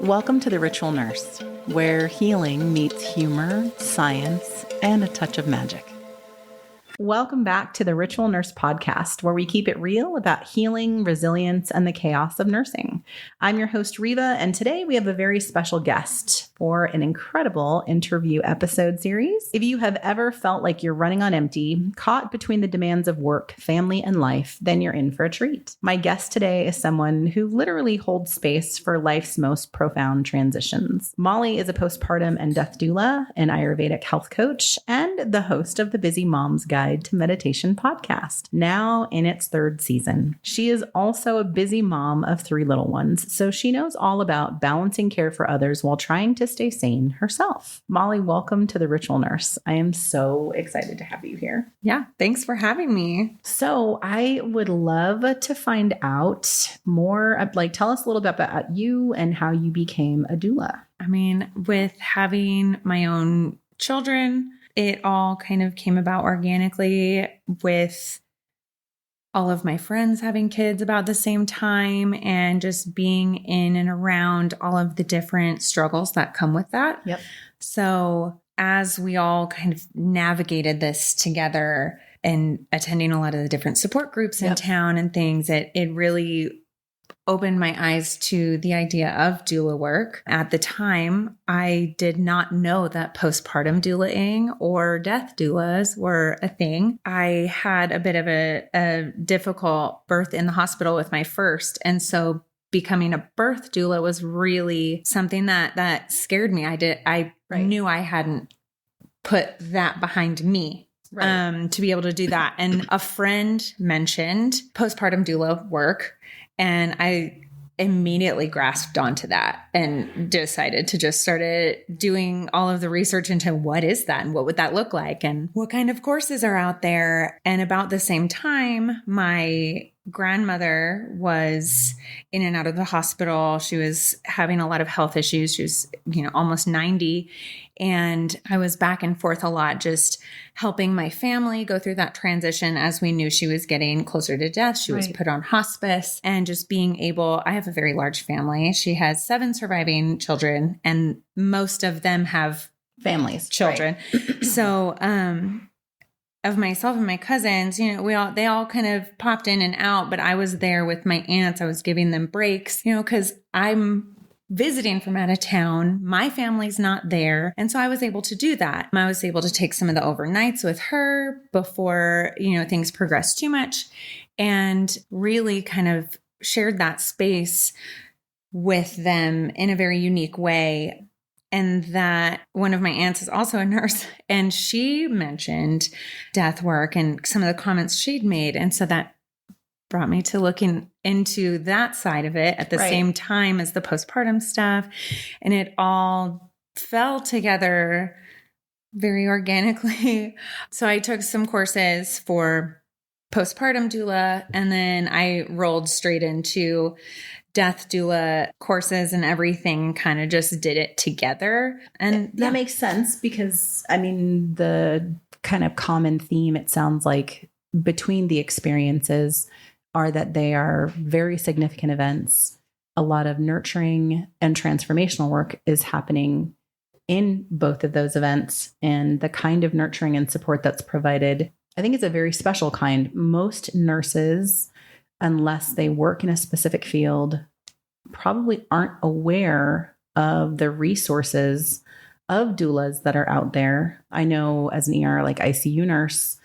Welcome to The Ritual Nurse, where healing meets humor, science, and a touch of magic. Welcome back to the Ritual Nurse podcast, where we keep it real about healing, resilience, and the chaos of nursing. I'm your host, Riva, and today we have a very special guest for an incredible interview episode series. If you have ever felt like you're running on empty, caught between the demands of work, family, and life, then you're in for a treat. My guest today is someone who literally holds space for life's most profound transitions. Molly is a postpartum and death doula, an Ayurvedic health coach, and the host of the Busy Mom's Guide to Meditation podcast, now in its third season. She is also a busy mom of 3 little ones, so she knows all about balancing care for others while trying to stay sane herself. Molly, welcome to the Ritual Nurse. I am so excited to have you here. Yeah, thanks for having me. So I would love to find out more, tell us a little bit about you and how you became a doula. I mean, with having my own children, it all kind of came about organically with all of my friends having kids about the same time and just being in and around all of the different struggles that come with that. Yep. So as we all kind of navigated this together and attending a lot of the different support groups in town and things, it really opened my eyes to the idea of doula work. At the time, I did not know that postpartum doulaing or death doulas were a thing. I had a bit of a difficult birth in the hospital with my first. And so becoming a birth doula was really something that scared me. I knew I hadn't put that behind me. Right. To be able to do that. And a friend mentioned postpartum doula work. And I immediately grasped onto that and decided to just start doing all of the research into what is that and what would that look like and what kind of courses are out there. And about the same time, my grandmother was in and out of the hospital. She was having a lot of health issues. She was, almost 90. And I was back and forth a lot, just helping my family go through that transition as we knew she was getting closer to death. She was put on hospice and just being able, I have a very large family. She has 7 surviving children and most of them have children. Right. So, of myself and my cousins, they all kind of popped in and out, but I was there with my aunts. I was giving them breaks, because I'm visiting from out of town. My family's not there. And so I was able to do that. I was able to take some of the overnights with her before, things progressed too much and really kind of shared that space with them in a very unique way. And that one of my aunts is also a nurse and she mentioned death work and some of the comments she'd made. And so that brought me to looking into that side of it at the same time as the postpartum stuff. And it all fell together very organically. So I took some courses for postpartum doula, and then I rolled straight into death doula courses and everything, kind of just did it together. And that makes sense because, the kind of common theme, it sounds like, between the experiences are that they are very significant events. A lot of nurturing and transformational work is happening in both of those events. And the kind of nurturing and support that's provided, I think it's a very special kind. Most nurses, unless they work in a specific field, probably aren't aware of the resources of doulas that are out there. I know as an ER, like ICU nurse,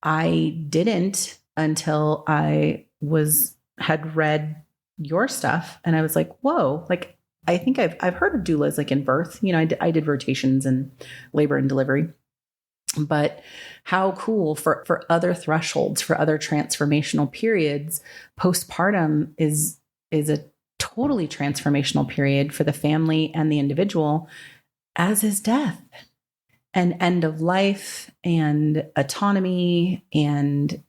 I didn't until I had read your stuff. And I was like, whoa, like, I think I've heard of doulas like in birth. I did rotations in labor and delivery. But how cool for other thresholds, for other transformational periods, postpartum is a totally transformational period for the family and the individual, as is death and end of life and autonomy and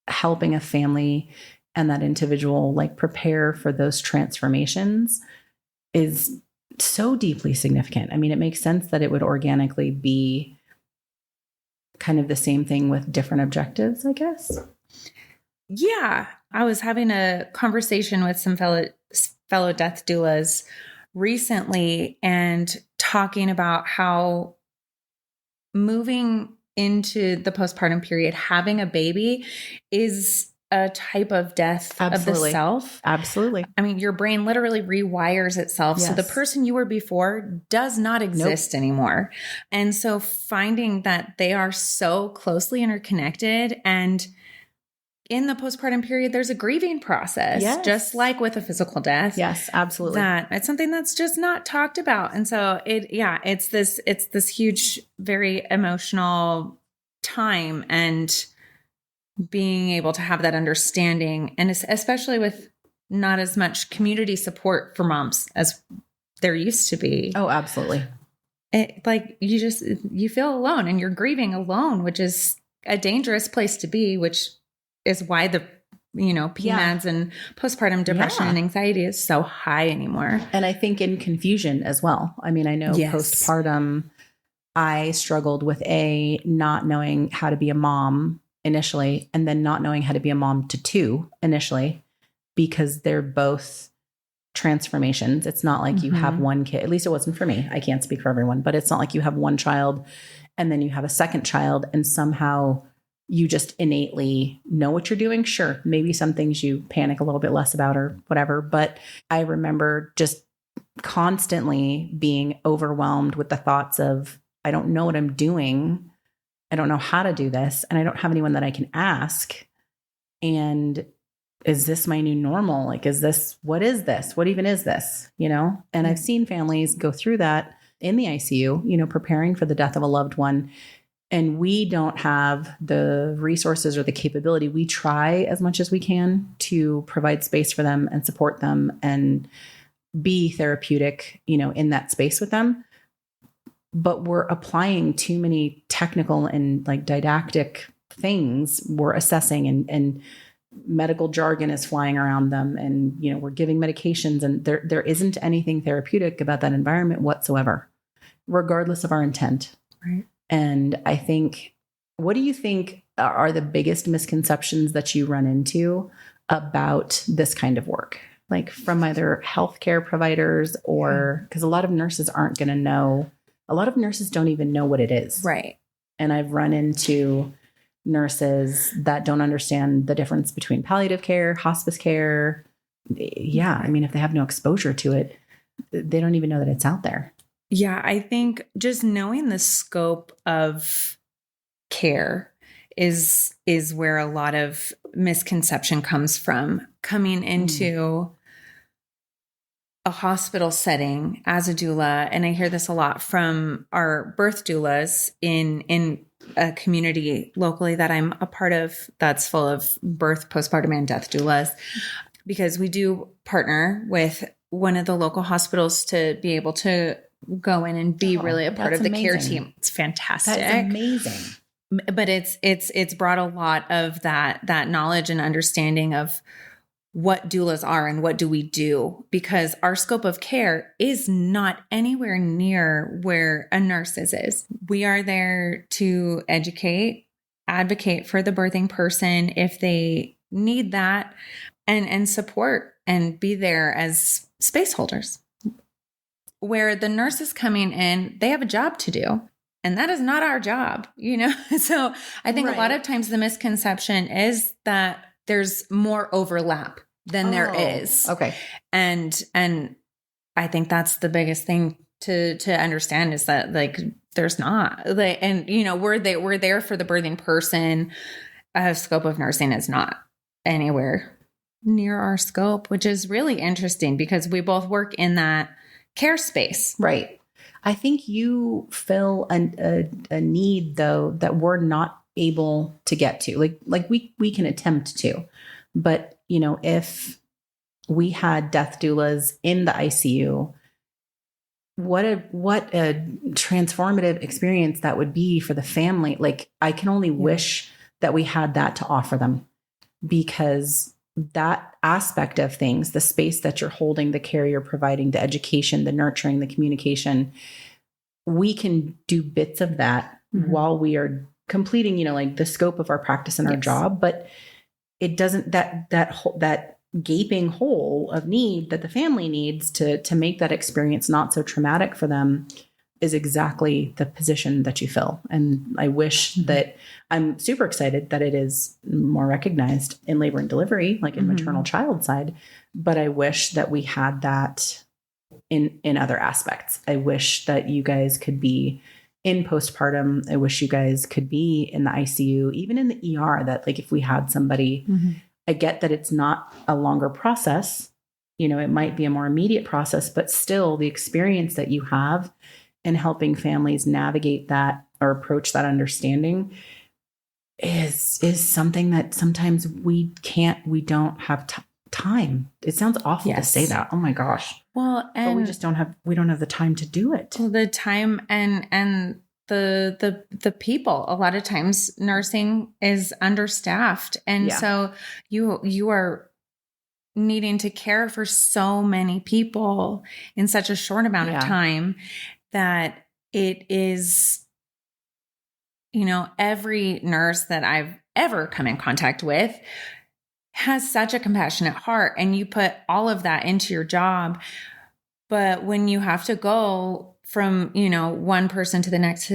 helping a family and that individual like prepare for those transformations is so deeply significant. I mean, it makes sense that it would organically be kind of the same thing with different objectives, I guess. Yeah. I was having a conversation with some fellow death doulas recently and talking about how moving into the postpartum period, having a baby is a type of death of the self. Absolutely. I mean, your brain literally rewires itself. Yes. So the person you were before does not exist anymore. And so finding that they are so closely interconnected, and in the postpartum period, there's a grieving process, just like with a physical death. Yes, absolutely. That it's something that's just not talked about. And so it's this huge, very emotional time, and being able to have that understanding, and especially with not as much community support for moms as there used to be. Oh, absolutely. Like you feel alone, and you're grieving alone, which is a dangerous place to be, which is why the PMADs and postpartum depression and anxiety is so high anymore. And I think in confusion as well. I mean, I know postpartum, I struggled with not knowing how to be a mom initially, and then not knowing how to be a mom to two initially, because they're both transformations. It's not like you have one kid. At least it wasn't for me. I can't speak for everyone, but it's not like you have one child and then you have a second child and somehow you just innately know what you're doing. Sure, maybe some things you panic a little bit less about or whatever. But I remember just constantly being overwhelmed with the thoughts of, I don't know what I'm doing. I don't know how to do this. And I don't have anyone that I can ask. And is this my new normal? Like, what is this? What even is this? And I've seen families go through that in the ICU, preparing for the death of a loved one. And we don't have the resources or the capability. We try as much as we can to provide space for them and support them and be therapeutic, in that space with them. But we're applying too many technical and like didactic things. We're assessing and medical jargon is flying around them. And, we're giving medications, and there isn't anything therapeutic about that environment whatsoever, regardless of our intent. Right. And I think, what do you think are the biggest misconceptions that you run into about this kind of work? Like from either healthcare providers or, because a lot of nurses aren't going to know. A lot of nurses don't even know what it is. Right. And I've run into nurses that don't understand the difference between palliative care, hospice care. Yeah. I mean, if they have no exposure to it, they don't even know that it's out there. Yeah. I think just knowing the scope of care is where a lot of misconception comes from. Coming into a hospital setting as a doula, and I hear this a lot from our birth doulas in a community locally that I'm a part of that's full of birth, postpartum, and death doulas, because we do partner with one of the local hospitals to be able to go in and be really a part of the care team. It's fantastic. That's amazing. But it's brought a lot of that knowledge and understanding of what doulas are and what do we do, because our scope of care is not anywhere near where a nurse's is. We are there to educate, advocate for the birthing person if they need that, and support and be there as space holders. Where the nurse is coming in, they have a job to do. And that is not our job, So I think a lot of times the misconception is that there's more overlap than there is. Okay. And I think that's the biggest thing to understand, is that like there's not. We're there for the birthing person. Scope of nursing is not anywhere near our scope, which is really interesting because we both work in that care space. Right. I think you fill a need, though, that we're not able to get to. Like we can attempt to, but if we had death doulas in the ICU, what a transformative experience that would be for the family. Like I can only wish that we had that to offer them, because that aspect of things, the space that you're holding, the care you're providing, the education, the nurturing, the communication, we can do bits of that while we are completing, like the scope of our practice and our job. But it doesn't, that gaping hole of need that the family needs to make that experience not so traumatic for them is exactly the position that you fill. And I wish that I'm super excited that it is more recognized in labor and delivery, like in maternal child side. But I wish that we had that in other aspects. I wish that you guys could be in postpartum. I wish you guys could be in the ICU, even in the ER, that like if we had somebody, I get that it's not a longer process, it might be a more immediate process, but still the experience that you have in helping families navigate that or approach that understanding is something that sometimes we don't have time. It sounds awful to say that. Oh my gosh. Well, and but we don't have the time to do it. Well, the time and the people. A lot of times nursing is understaffed. And so you are needing to care for so many people in such a short amount of time that it is, every nurse that I've ever come in contact with has such a compassionate heart, and you put all of that into your job. But when you have to go from, one person to the next,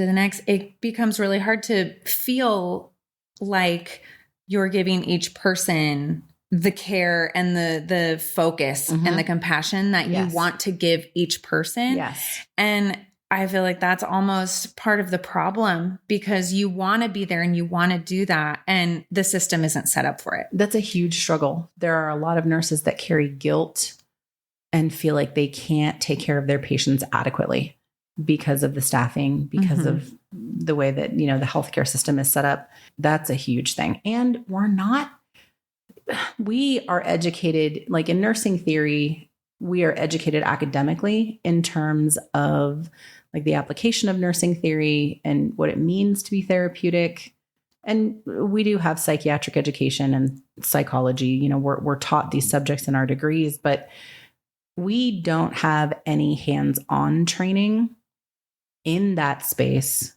it becomes really hard to feel like you're giving each person the care and the focus and the compassion that you want to give each person. Yes. And I feel like that's almost part of the problem, because you want to be there and you want to do that, and the system isn't set up for it. That's a huge struggle. There are a lot of nurses that carry guilt and feel like they can't take care of their patients adequately because of the staffing, because of the way that, the healthcare system is set up. That's a huge thing. And we are educated, like in nursing theory, we are educated academically in terms of like the application of nursing theory and what it means to be therapeutic. And we do have psychiatric education and psychology. We're taught these subjects in our degrees, but we don't have any hands-on training in that space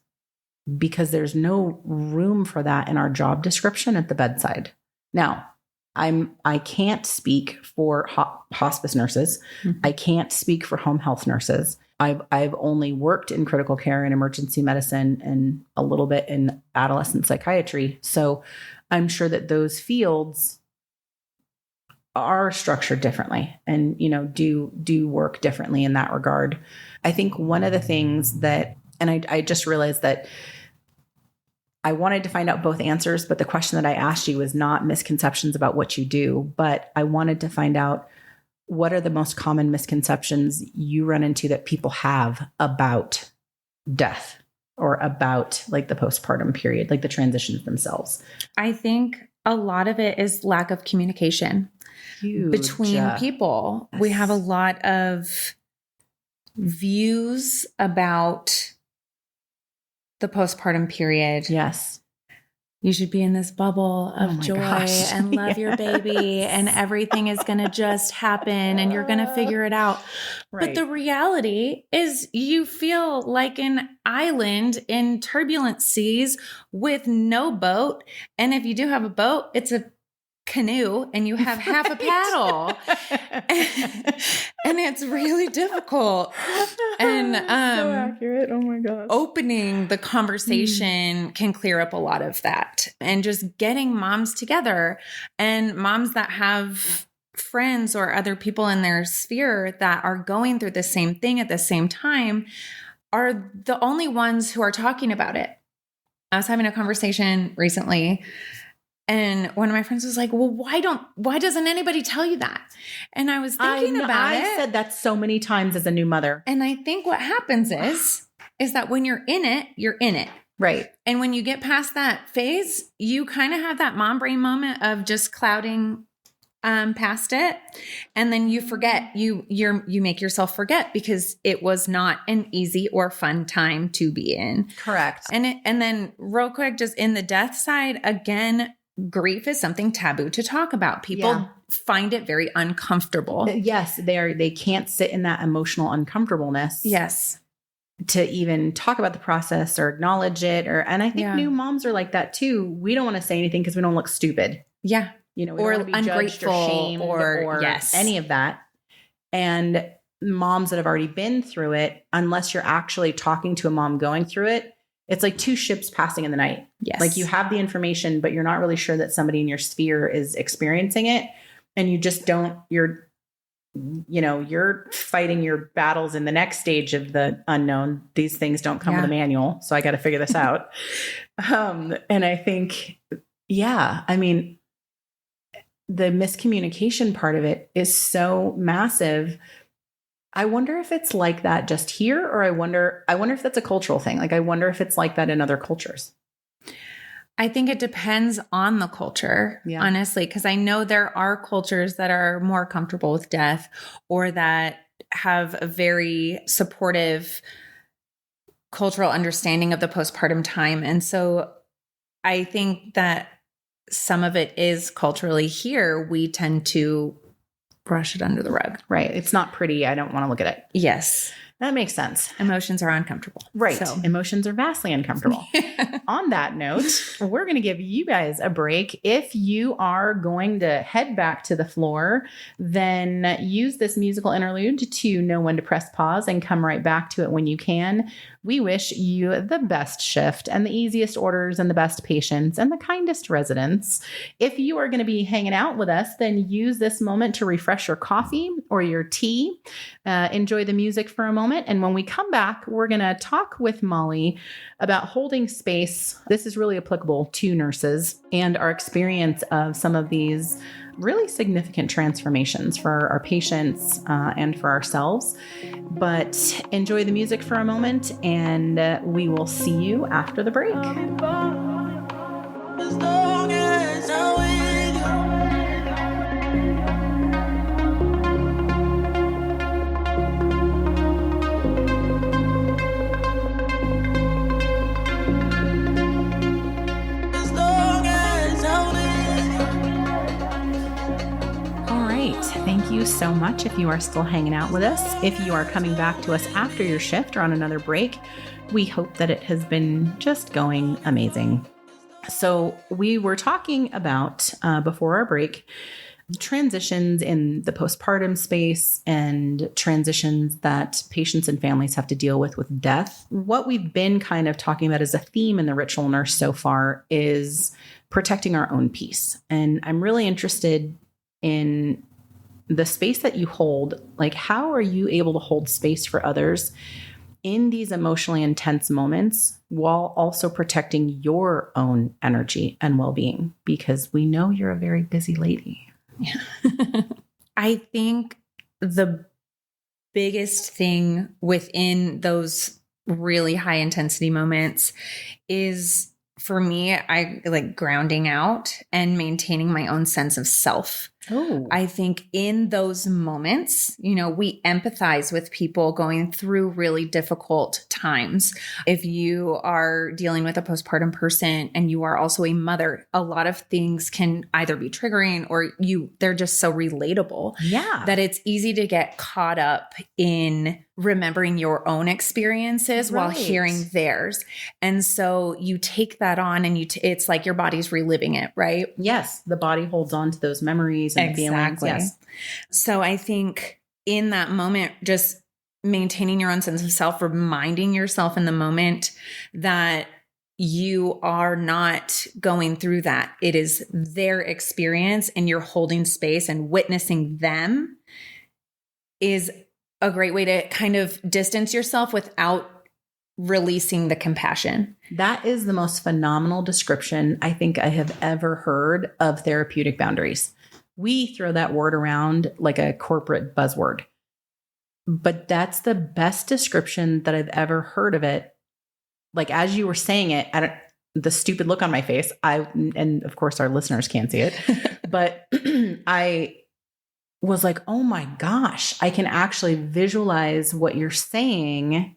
because there's no room for that in our job description at the bedside. Now, I can't speak for hospice nurses. I can't speak for home health nurses. I've only worked in critical care and emergency medicine and a little bit in adolescent psychiatry. So I'm sure that those fields are structured differently and, do work differently in that regard. I think one of the things that, and I just realized that I wanted to find out both answers, but the question that I asked you was not misconceptions about what you do, but I wanted to find out what are the most common misconceptions you run into that people have about death or about like the postpartum period, like the transitions themselves. I think a lot of it is lack of communication between people. Yes. We have a lot of views about the postpartum period. Yes. You should be in this bubble of joy and love your baby and everything is going to just happen and you're going to figure it out. Right. But the reality is you feel like an island in turbulent seas with no boat. And if you do have a boat, it's a canoe and you have half a paddle and it's really difficult. And so accurate. Oh my gosh. Opening the conversation can clear up a lot of that, and just getting moms together and moms that have friends or other people in their sphere that are going through the same thing at the same time are the only ones who are talking about it. I was having a conversation recently and one of my friends was like, well, why doesn't anybody tell you that? And I was thinking about it. I said that so many times as a new mother. And I think what happens is that when you're in it, you're in it. Right. And when you get past that phase, you kind of have that mom brain moment of just clouding past it. And then you forget, you make yourself forget because it was not an easy or fun time to be in. Correct. And then real quick, just in the death side, again, grief is something taboo to talk about. People find it very uncomfortable. Yes, they can't sit in that emotional uncomfortableness. Yes. To even talk about the process or acknowledge it. And I think new moms are like that too. We don't want to say anything because we don't look stupid. Yeah. We or don't want to be judged or shamed or any of that. And moms that have already been through it, unless you're actually talking to a mom going through it, it's like two ships passing in the night. Yes. Like you have the information, but you're not really sure that somebody in your sphere is experiencing it. And you just don't, you're fighting your battles in the next stage of the unknown. These things don't come with a manual. So I got to figure this out. And I think, I mean, the miscommunication part of it is so massive. I wonder if it's like that just here, or I wonder if that's a cultural thing. Like, I wonder if it's like that in other cultures. I think it depends on the culture, honestly, because I know there are cultures that are more comfortable with death or that have a very supportive cultural understanding of the postpartum time. And so I think that some of it is culturally here. We tend to brush it under the rug. Right. It's not pretty. I don't want to look at it. Yes. That makes sense. Emotions are uncomfortable. Right. So. Emotions are vastly uncomfortable. On that note, we're going to give you guys a break. If you are going to head back to the floor, then use this musical interlude to know when to press pause and come right back to it when you can. We wish you the best shift and the easiest orders and the best patients and the kindest residents. If you are going to be hanging out with us, then use this moment to refresh your coffee or your tea. Enjoy the music for a moment. And when we come back, we're going to talk with Molly about holding space. This is really applicable to nurses and our experience of some of these really significant transformations for our patients and for ourselves. But enjoy the music for a moment, and we will see you after the break. Thank you so much if you are still hanging out with us. If you are coming back to us after your shift or on another break, we hope that it has been just going amazing. So we were talking about, before our break, transitions in the postpartum space and transitions that patients and families have to deal with death. What we've been kind of talking about as a theme in the Ritual Nurse so far is protecting our own peace. And I'm really interested in the space that you hold. Like, how are you able to hold space for others in these emotionally intense moments while also protecting your own energy and well-being? Because we know you're a very busy lady. Yeah. I think the biggest thing within those really high intensity moments is, for me, I like grounding out and maintaining my own sense of self. Oh, I think in those moments, we empathize with people going through really difficult times. If you are dealing with a postpartum person and you are also a mother, a lot of things can either be triggering or they're just so relatable. Yeah. That it's easy to get caught up in remembering your own experiences while hearing theirs. And so you take that on and it's like your body's reliving it, right? Yes. The body holds on to those memories and feelings. Yes. So I think in that moment, just maintaining your own sense of self, reminding yourself in the moment that you are not going through that. It is their experience and you're holding space and witnessing them is a great way to kind of distance yourself without releasing the compassion. That is the most phenomenal description I think I have ever heard of therapeutic boundaries. We throw that word around like a corporate buzzword, but that's the best description that I've ever heard of it. Like, as you were saying it, the stupid look on my face, and of course our listeners can't see it, but I was like, oh my gosh, I can actually visualize what you're saying.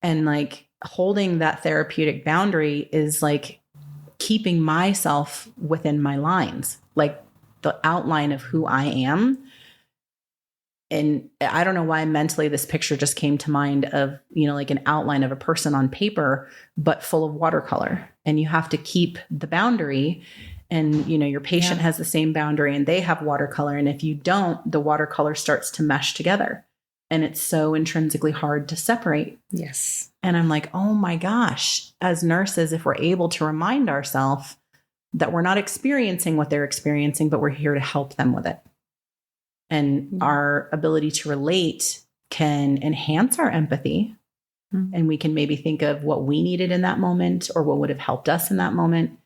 And like holding that therapeutic boundary is like keeping myself within my lines, like the outline of who I am. And I don't know why mentally this picture just came to mind of, like an outline of a person on paper, but full of watercolor. And you have to keep the boundary. And, your patient has the same boundary and they have watercolor. And if you don't, the watercolor starts to mesh together. And it's so intrinsically hard to separate. Yes. And I'm like, oh my gosh, as nurses, if we're able to remind ourselves that we're not experiencing what they're experiencing, but we're here to help them with it. And our ability to relate can enhance our empathy. And we can maybe think of what we needed in that moment or what would have helped us in that moment.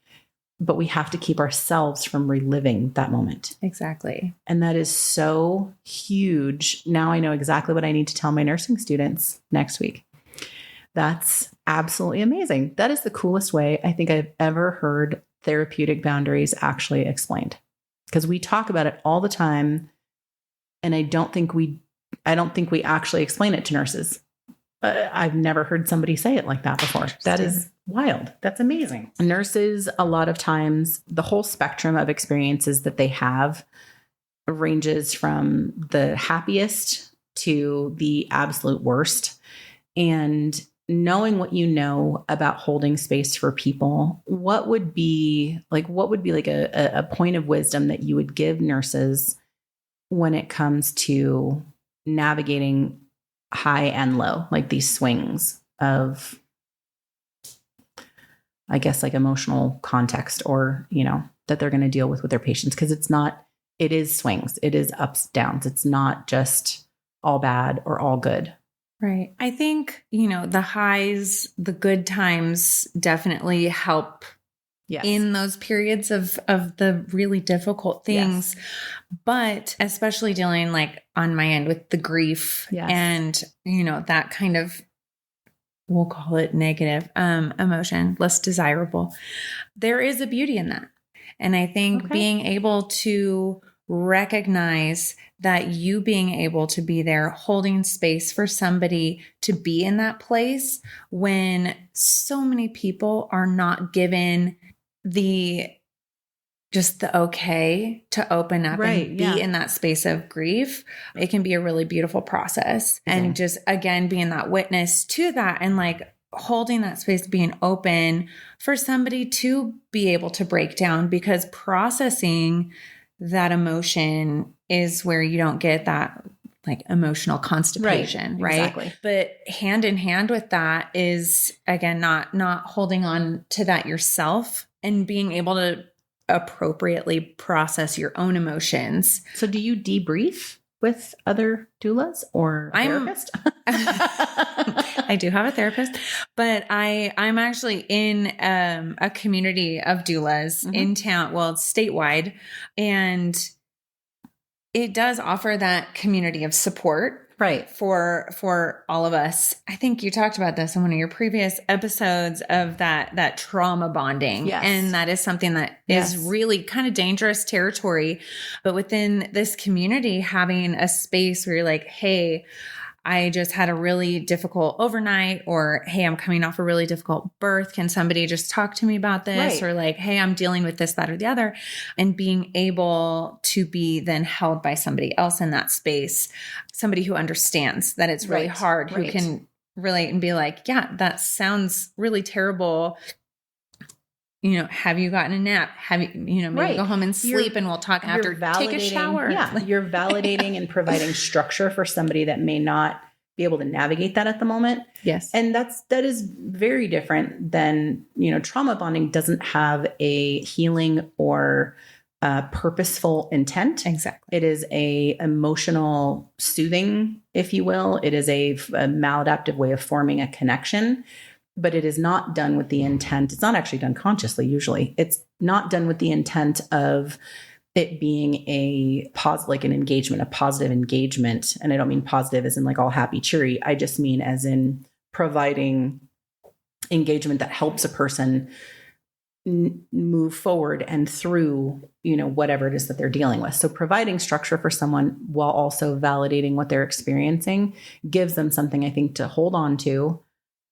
But we have to keep ourselves from reliving that moment. Exactly. And that is so huge. Now I know exactly what I need to tell my nursing students next week. That's absolutely amazing. That is the coolest way I think I've ever heard therapeutic boundaries actually explained. Because we talk about it all the time. And I don't think we actually explain it to nurses. I've never heard somebody say it like that before. That is wild. That's amazing. Nurses, a lot of times, the whole spectrum of experiences that they have ranges from the happiest to the absolute worst. And knowing what you know about holding space for people, what would be like a point of wisdom that you would give nurses when it comes to navigating high and low, like these swings of, I guess, like emotional context or, that they're going to deal with their patients? Because it is swings. It is ups, downs. It's not just all bad or all good. Right. I think, the highs, the good times definitely help in those periods of the really difficult things. Yes. But especially dealing like on my end with the grief and, that kind of, we'll call it negative emotion, less desirable. There is a beauty in that. And I think being able to recognize that you being able to be there holding space for somebody to be in that place when so many people are not given the okay to open up and be in that space of grief, it can be a really beautiful process. And just, again, being that witness to that and like holding that space, being open for somebody to be able to break down, because processing that emotion is where you don't get that like emotional constipation, right? Exactly. But hand in hand with that is, again, not holding on to that yourself and being able to appropriately process your own emotions. So do you debrief with other doulas or a therapist? I do have a therapist, but I'm actually in a community of doulas in town, well, it's statewide, and it does offer that community of support. Right. For all of us. I think you talked about this in one of your previous episodes of that trauma bonding. Yes. And that is something that is really kind of dangerous territory. But within this community, having a space where you're like, hey, I just had a really difficult overnight, or, hey, I'm coming off a really difficult birth. Can somebody just talk to me about this? Right. Or like, hey, I'm dealing with this, that, or the other. And being able to be then held by somebody else in that space, somebody who understands that it's really hard, who can relate and be like, yeah, that sounds really terrible. Have you gotten a nap? Have you, maybe go home and sleep and we'll talk after, take a shower. Yeah. You're validating and providing structure for somebody that may not be able to navigate that at the moment. Yes. And that is very different than, trauma bonding doesn't have a healing or purposeful intent. Exactly. It is a emotional soothing, if you will. It is a maladaptive way of forming a connection. But it is not done with the intent. It's not actually done consciously. Usually it's not done with the intent of it being a positive engagement. And I don't mean positive as in like all happy, cheery. I just mean as in providing engagement that helps a person move forward and through, whatever it is that they're dealing with. So providing structure for someone while also validating what they're experiencing gives them something, I think, to hold on to,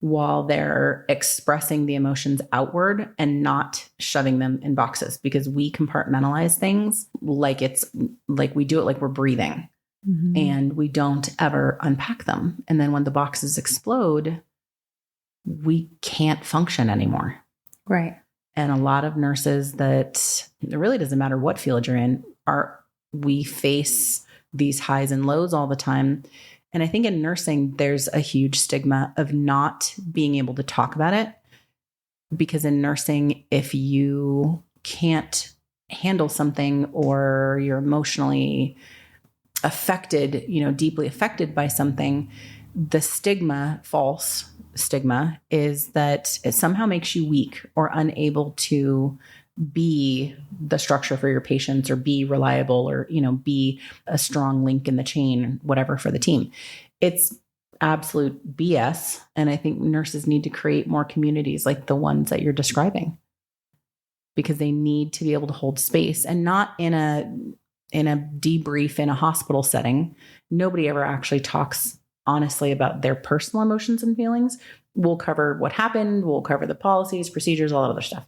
while they're expressing the emotions outward and not shoving them in boxes, because we compartmentalize things like we do it like we're breathing. Mm-hmm. And we don't ever unpack them. And then when the boxes explode, we can't function anymore. Right. And a lot of nurses, that it really doesn't matter what field you're in, we face these highs and lows all the time. And I think in nursing, there's a huge stigma of not being able to talk about it, because in nursing, if you can't handle something or you're emotionally affected, deeply affected by something, the false stigma is that it somehow makes you weak or unable to be the structure for your patients, or be reliable, or, be a strong link in the chain, whatever, for the team. It's absolute BS. And I think nurses need to create more communities like the ones that you're describing, because they need to be able to hold space, and not in a debrief in a hospital setting. Nobody ever actually talks honestly about their personal emotions and feelings. We'll cover what happened. We'll cover the policies, procedures, all that other stuff.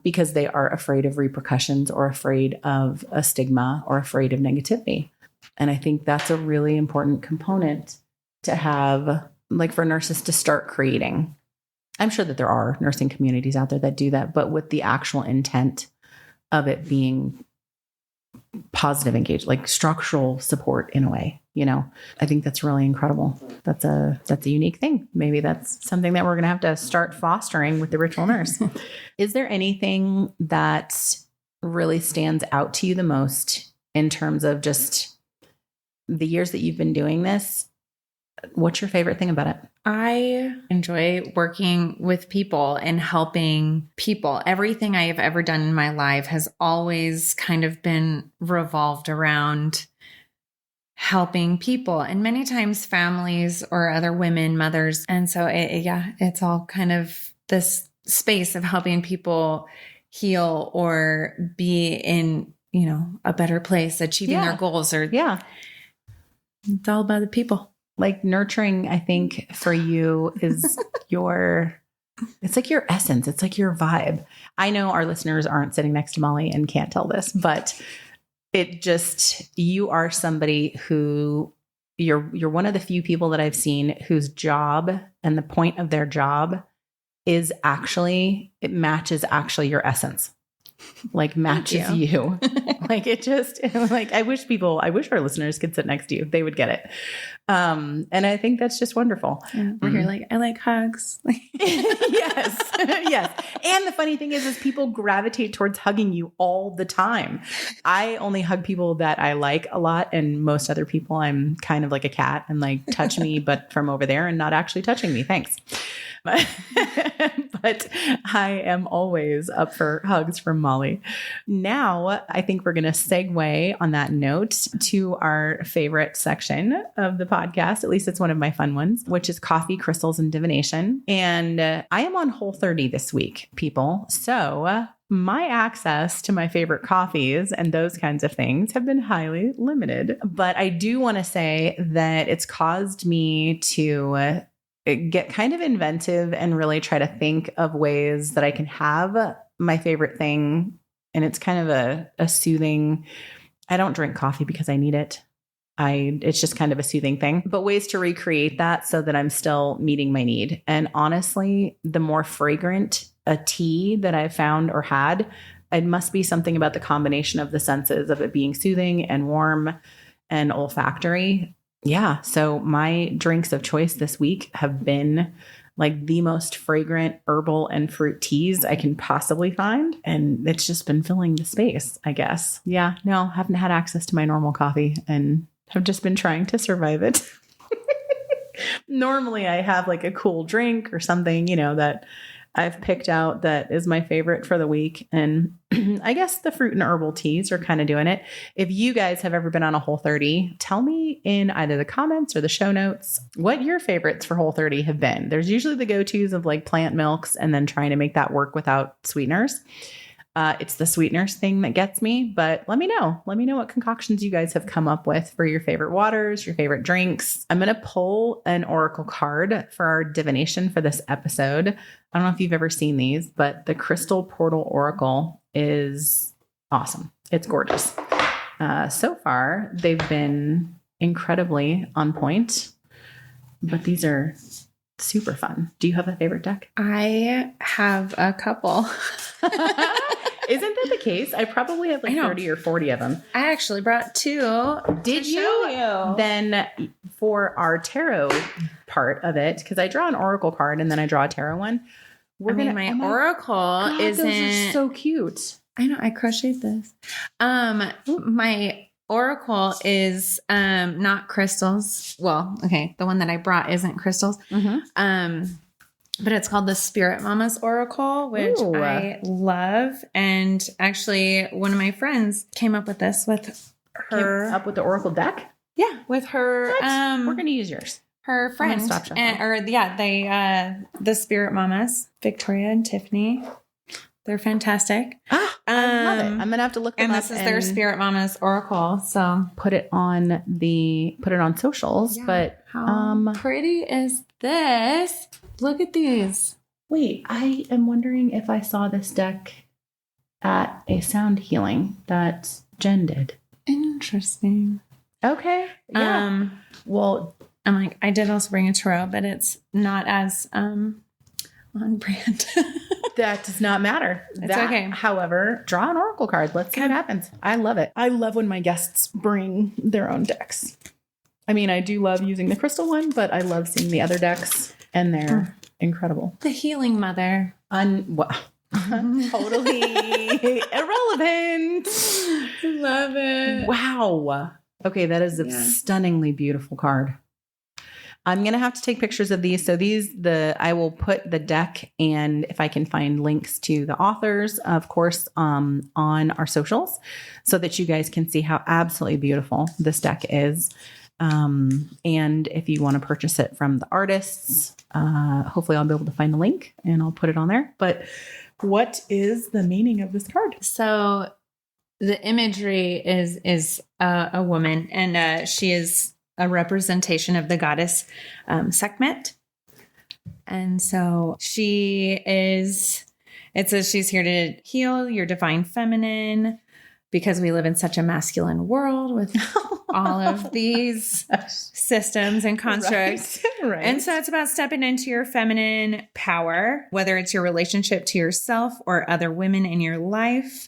Because they are afraid of repercussions, or afraid of a stigma, or afraid of negativity. And I think that's a really important component to have, like, for nurses to start creating. I'm sure that there are nursing communities out there that do that, but with the actual intent of it being positive engagement, like structural support in a way, I think that's really incredible. That's a unique thing. Maybe that's something that we're going to have to start fostering with the ritual nurse. Is there anything that really stands out to you the most in terms of just the years that you've been doing this? What's your favorite thing about it? I enjoy working with people and helping people. Everything I have ever done in my life has always kind of been revolved around helping people, and many times families or other women, mothers. And so it's all kind of this space of helping people heal or be in, a better place, achieving their goals, or it's all about the people. Like nurturing, I think for you is it's like your essence. It's like your vibe. I know our listeners aren't sitting next to Molly and can't tell this, but you are somebody who you're one of the few people that I've seen whose job and the point of their job is it matches your essence. Like matches you. Like it just, like, I wish our listeners could sit next to you. They would get it. And I think that's just wonderful. We're here like, I like hugs. Yes. Yes. And the funny thing is people gravitate towards hugging you all the time. I only hug people that I like a lot. And most other people, I'm kind of like a cat and like touch me, but from over there and not actually touching me. Thanks. But I am always up for hugs from Molly. Now, I think we're going to segue on that note to our favorite section of the podcast. At least it's one of my fun ones, which is coffee, crystals, and divination. And I am on Whole30 this week, people. So my access to my favorite coffees and those kinds of things have been highly limited. But I do want to say that it's caused me to get kind of inventive and really try to think of ways that I can have my favorite thing. And it's kind of a soothing, I don't drink coffee because I need it. It's just kind of a soothing thing, but ways to recreate that so that I'm still meeting my need. And honestly, the more fragrant a tea that I've found or had, it must be something about the combination of the senses of it being soothing and warm and olfactory. Yeah. So my drinks of choice this week have been like the most fragrant herbal and fruit teas I can possibly find. And it's just been filling the space, I guess. Yeah. No, haven't had access to my normal coffee and have just been trying to survive it. Normally I have like a cool drink or something, that I've picked out that is my favorite for the week. And I guess the fruit and herbal teas are kind of doing it. If you guys have ever been on a Whole30, tell me in either the comments or the show notes what your favorites for Whole30 have been. There's usually the go-tos of like plant milks and then trying to make that work without sweeteners. It's the sweeteners thing that gets me, but let me know. Let me know what concoctions you guys have come up with for your favorite waters, your favorite drinks. I'm going to pull an oracle card for our divination for this episode. I don't know if you've ever seen these, but the Crystal Portal Oracle is awesome. It's gorgeous. So far, they've been incredibly on point, but these are super fun. Do you have a favorite deck? I have a couple. Isn't that the case? I probably have like 30 or 40 of them. I actually brought 2. Did you? Then for our tarot part of it, because I draw an oracle card and then I draw a tarot one. My oracle isn't. Those are so cute. I know. I crocheted this. My oracle is not crystals. Well, okay. The one that I brought isn't crystals. But it's called the Spirit Mama's Oracle, which I love. And actually, one of my friends came up with this with her. Came up with the oracle deck? Yeah, with her. We're going to use yours. Her friend. The Spirit Mamas, Victoria and Tiffany. They're fantastic. I love it. I'm going to have to look them up. And this is their Spirit Mama's Oracle. So put it on socials. Yeah. But how pretty is this? Look at these. Wait, I am wondering if I saw this deck at a sound healing that Jen did. Interesting. Okay. Yeah. Well, I'm like, I did also bring a tarot, but it's not as on brand. That does not matter. It's okay. However, draw an oracle card. Let's see what happens. I love it. I love when my guests bring their own decks. I mean, I do love using the crystal one, but I love seeing the other decks, and they're incredible. The healing mother. Totally irrelevant. Love it. Wow. Okay, that is a stunningly beautiful card. I'm going to have to take pictures of these. So I will put the deck, and if I can find links to the authors, of course, on our socials, so that you guys can see how absolutely beautiful this deck is. And if you want to purchase it from the artists, hopefully I'll be able to find the link and I'll put it on there. But what is the meaning of this card? So the imagery is a woman, and she is a representation of the goddess Sekhmet. And so it says she's here to heal your divine feminine, because we live in such a masculine world with all of these systems and constructs. Right. And so it's about stepping into your feminine power, whether it's your relationship to yourself or other women in your life.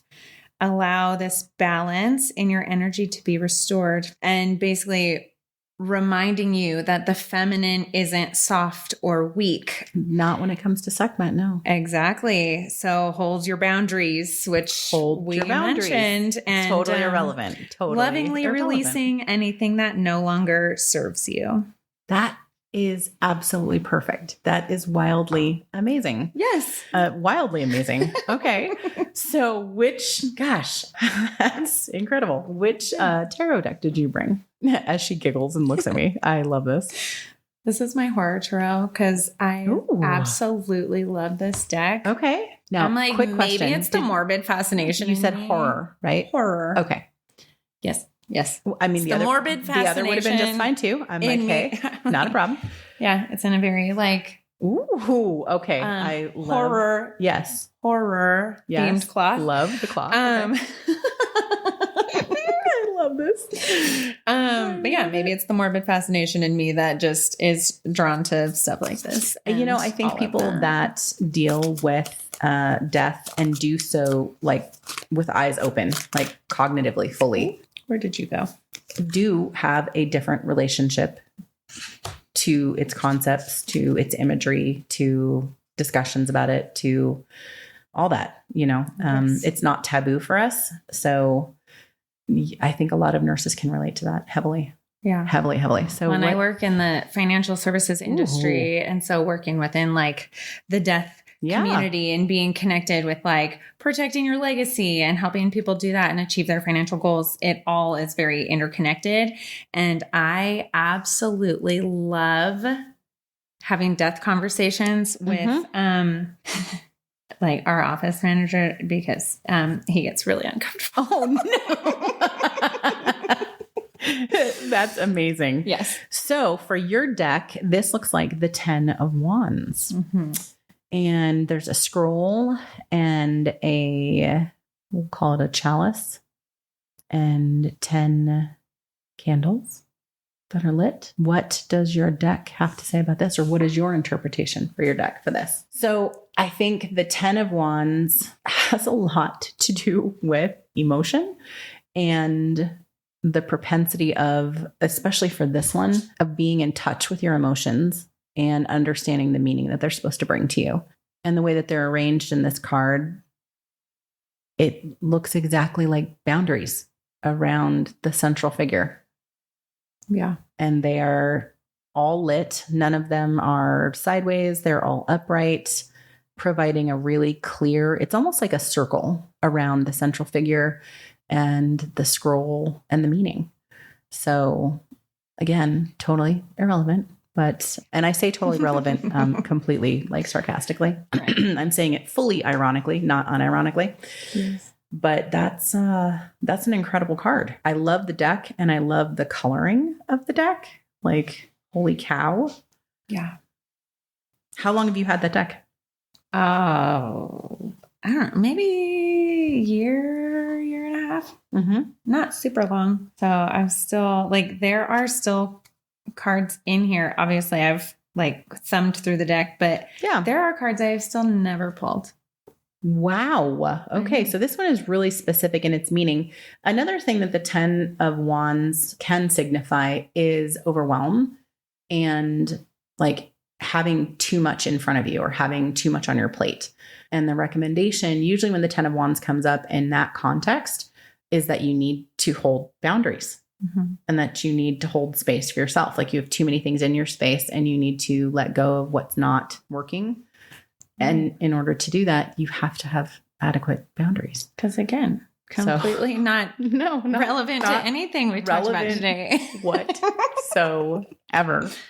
Allow this balance in your energy to be restored, and basically reminding you that the feminine isn't soft or weak. Not when it comes to Sekhmet, no. Exactly. So hold your boundaries, which we mentioned. And totally irrelevant. Totally lovingly irrelevant. Releasing anything that no longer serves you. That is absolutely perfect. That is wildly amazing. Yes. Wildly amazing. Okay. So that's incredible. Which tarot deck did you bring? As she giggles and looks at me. I love this. This is my horror tarot, because I absolutely love this deck. Okay. Now, I'm like, quick maybe question. it's the morbid fascination. You said horror, right? Horror. Okay. Yes. I mean, the morbid fascination. The other would have been just fine too. I'm like, hey, not a problem. Yeah. It's in a very ooh, okay. I love horror. Yes. Horror themed cloth. Love the cloth. Okay. I love this. But yeah, maybe it's the morbid fascination in me that just is drawn to stuff like this. I think people that deal with death and do so like with eyes open, like cognitively fully. Where did you go? Do have a different relationship to its concepts, to its imagery, to discussions about it, to all that, Yes. It's not taboo for us. So I think a lot of nurses can relate to that heavily. Yeah. Heavily. So I work in the financial services industry, and so working within the death community and being connected with protecting your legacy and helping people do that and achieve their financial goals. It all is very interconnected. And I absolutely love having death conversations with like our office manager because he gets really uncomfortable. Oh, no. That's amazing. Yes. So for your deck, this looks like the 10 of Wands. Mm-hmm. And there's a scroll and we'll call it a chalice, and 10 candles that are lit. What does your deck have to say about this? Or what is your interpretation for your deck for this? So I think the 10 of Wands has a lot to do with emotion and the propensity of, especially for this one, of being in touch with your emotions and understanding the meaning that they're supposed to bring to you. And the way that they're arranged in this card, it looks exactly like boundaries around the central figure. Yeah. And they are all lit. None of them are sideways. They're all upright, providing a really clear, it's almost like a circle around the central figure and the scroll and the meaning. So again, totally irrelevant, and I say totally relevant, completely like sarcastically. Right. I'm saying it fully ironically, not unironically. Yes. But that's an incredible card. I love the deck and I love the coloring of the deck. Like, holy cow. Yeah. How long have you had that deck? Oh, I don't know, maybe a year and a half. Mm-hmm. Not super long. So I'm still like, there are still cards in here. Obviously, I've like thumbed through the deck, but yeah, there are cards I have still never pulled. Wow. Okay. Mm-hmm. So this one is really specific in its meaning. Another thing that the 10 of Wands can signify is overwhelm and like having too much in front of you or having too much on your plate. And the recommendation, usually when the 10 of Wands comes up in that context, is that you need to hold boundaries. Mm-hmm. And that you need to hold space for yourself. Like you have too many things in your space and you need to let go of what's not working. And in order to do that, you have to have adequate boundaries. Because again, completely not relevant to anything we talked about today. Whatsoever.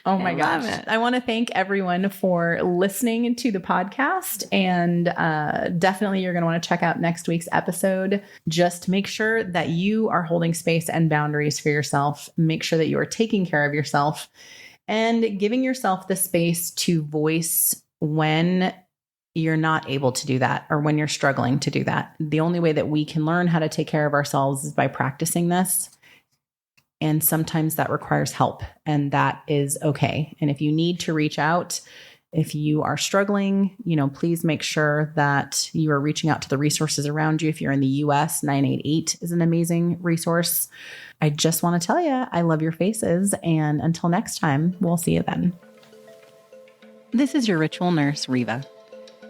Oh my gosh. I want to thank everyone for listening to the podcast. And definitely you're going to want to check out next week's episode. Just make sure that you are holding space and boundaries for yourself. Make sure that you are taking care of yourself and giving yourself the space to voice when you're not able to do that or when you're struggling to do that. The only way that we can learn how to take care of ourselves is by practicing this. And sometimes that requires help, and that is okay. And if you need to reach out, if you are struggling, please make sure that you are reaching out to the resources around you. If you're in the US, 988 is an amazing resource. I just want to tell you, I love your faces. And until next time, we'll see you then. This is your ritual nurse, Riva.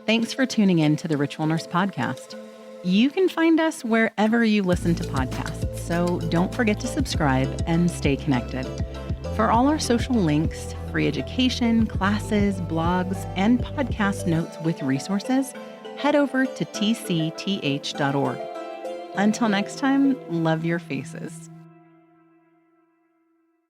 Thanks for tuning in to the Ritual Nurse Podcast. You can find us wherever you listen to podcasts, so don't forget to subscribe and stay connected. For all our social links, free education, classes, blogs, and podcast notes with resources, head over to tcth.org. Until next time, love your faces.